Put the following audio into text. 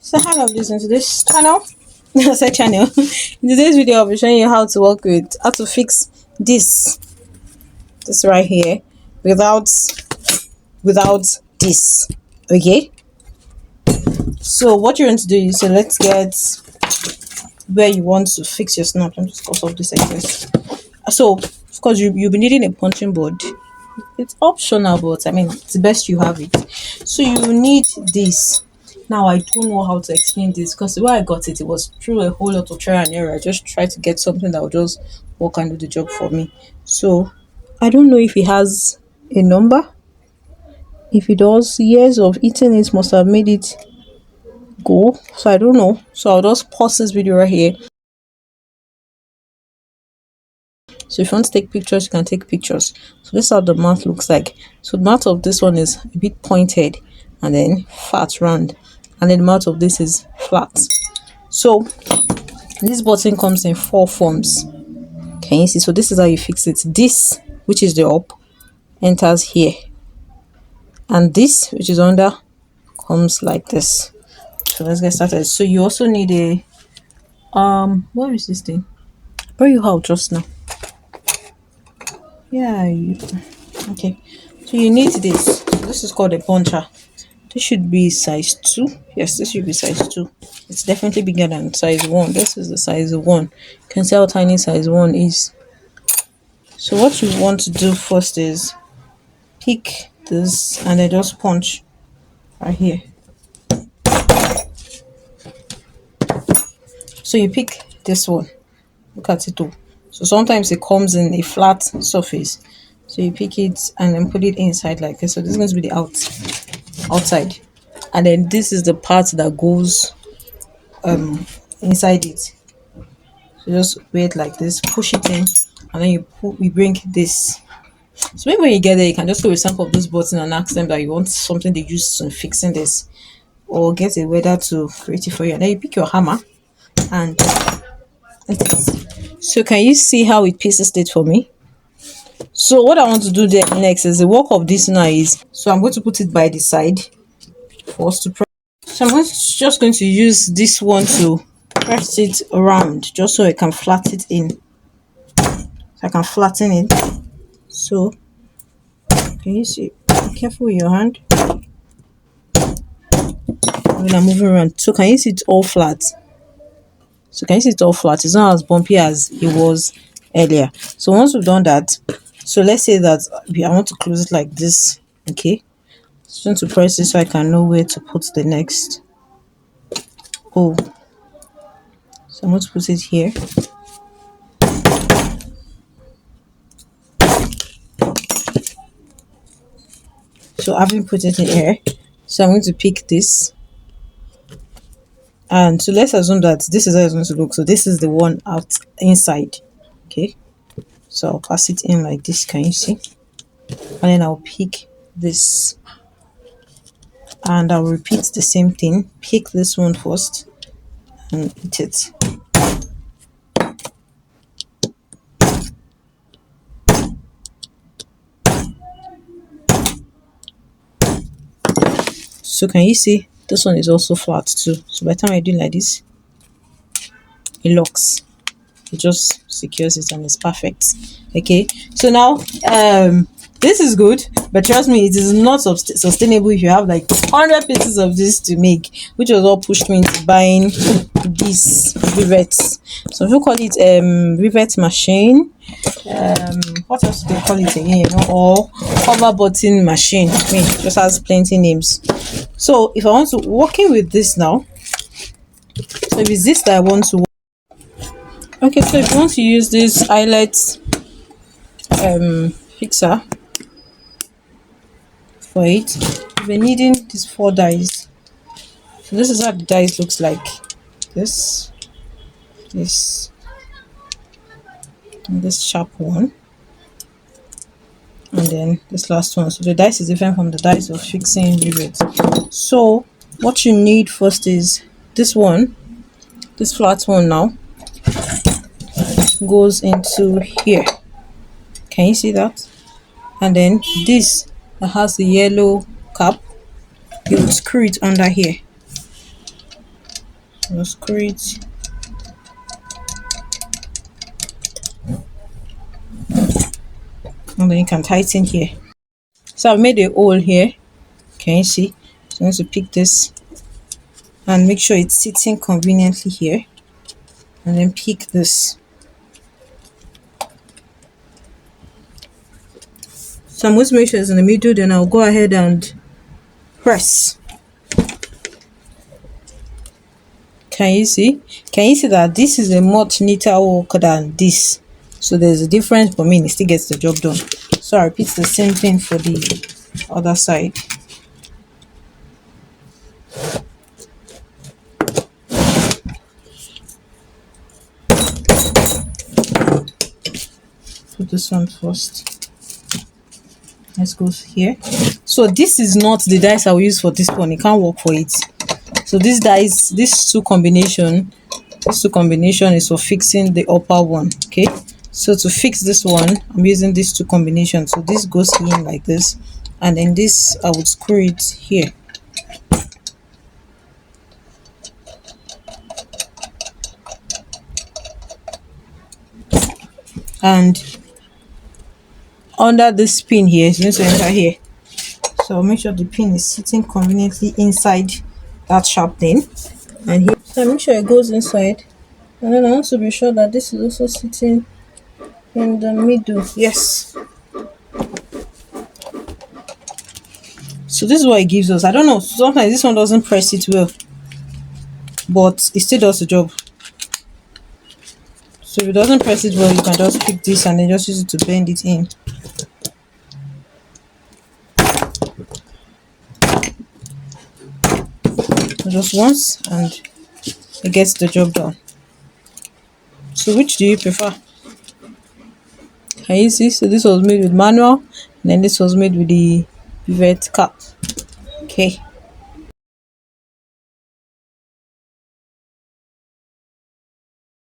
So hello, listen to this channel. Say channel. In today's video, I'll be showing you how to work with how to fix this right here without this. Okay. So what you're going to do is let's get where you want to fix your snap. I'm just cut off this excess. So of course you'll be needing a punching board. It's optional, but I mean it's best you have it. So you need this. Now I don't know how to explain this because the way I got it was through a whole lot of trial and error. I just tried to get something that would just work and do the job for me. So I don't know if it has a number. If it does, years of eating it must have made it go. So I don't know. So I'll just pause this video right here. So if you want to take pictures, you can take pictures. So this is how the mouth looks like. So the mouth of this one is a bit pointed and then fat round, and then the mouth of this is flat. So this button comes in 4 forms. Can you see? So this is how you fix it. This, which is the up, enters here, and this, which is under, comes like this. So let's get started. So you also need a what is this thing? I brought you out just now. Yeah, okay. So you need this. So this is called a puncher. This should be size 2. Yes, this should be size 2. It's definitely bigger than size 1. This is the size 1. You can see how tiny size 1 is. So what you want to do first is pick this and then just punch right here. So you pick this one. Look at it too. So sometimes it comes in a flat surface. So you pick it and then put it inside like this. So this is going to be the outside. And then this is the part that goes inside it. So just wait like this, push it in, and then we bring this. So maybe when you get there, you can just go with some of those buttons and ask them that you want something they use in fixing this, or get a welder to create it for you. And then you pick your hammer and so can you see how it pieces it for me? So what I want to do there next is the work of this now is, so I'm going to put it by the side for us to press. So I'm just going to use this one to press it around just so I can flatten it in. So I can flatten it. So can you see? Be careful with your hand when I'm moving around. So can you see it's all flat? So can you see it's all flat? It's not as bumpy as it was earlier. So once we've done that, so let's say that I want to close it like this. Okay. Just want to press this so I can know where to put the next. Oh. So I'm going to put it here. So having put it in here, so I'm going to pick this. And so let's assume that this is how it's going to look. So this is the one out inside. Okay. So I'll pass it in like this. Can you see? And then I'll pick this. And I'll repeat the same thing. Pick this one first and eat it. So can you see this one is also flat too? So by the time I do like this, it locks. It just secures it and it's perfect. Okay, so now this is good, but trust me, it is not sustainable if you have like 100 pieces of this to make, which was all pushed me into buying these rivets. So if you call it rivet machine, what else do they call it again, or cover button machine. I mean, it just has plenty names. So if I want to working with this now, so if it's this that I want to, okay, so if you want to use this eyelet fixer for it, we're needing these 4 dies. So this is how the dies looks like. This and this sharp one, and then this last one. So the dice is different from the dice of fixing rivets. So what you need first is this one, this flat one now goes into here. Can you see that? And then this that has the yellow cap, you will screw it under here. I'll screw it. And then you can tighten here. So I've made a hole here. Can you see? So I'm going to pick this and make sure it's sitting conveniently here. And then pick this. So I'm going to make sure it's in the middle, then I'll go ahead and press. Can you see? Can you see that this is a much neater work than this? So there's a difference, but it still gets the job done. So I repeat the same thing for the other side. Put this one first. Let's go here. So this is not the dice I will use for this one. It can't work for it. So this dice, this two combination is for fixing the upper one. Okay. So to fix this one, I'm using these two combinations. So this goes in like this, and then this I would screw it here. And under this pin here, it's going to enter here. So make sure the pin is sitting conveniently inside that sharp thing. And here, so make sure it goes inside. And then I want to be sure that this is also sitting in the middle. Yes. So this is what it gives us. I don't know, sometimes this one doesn't press it well, but it still does the job. So if it doesn't press it well, you can just pick this and then just use it to bend it in. Just once and it gets the job done. So which do you prefer? Can you see? So this was made with manual, and then this was made with the pivot cap. Okay.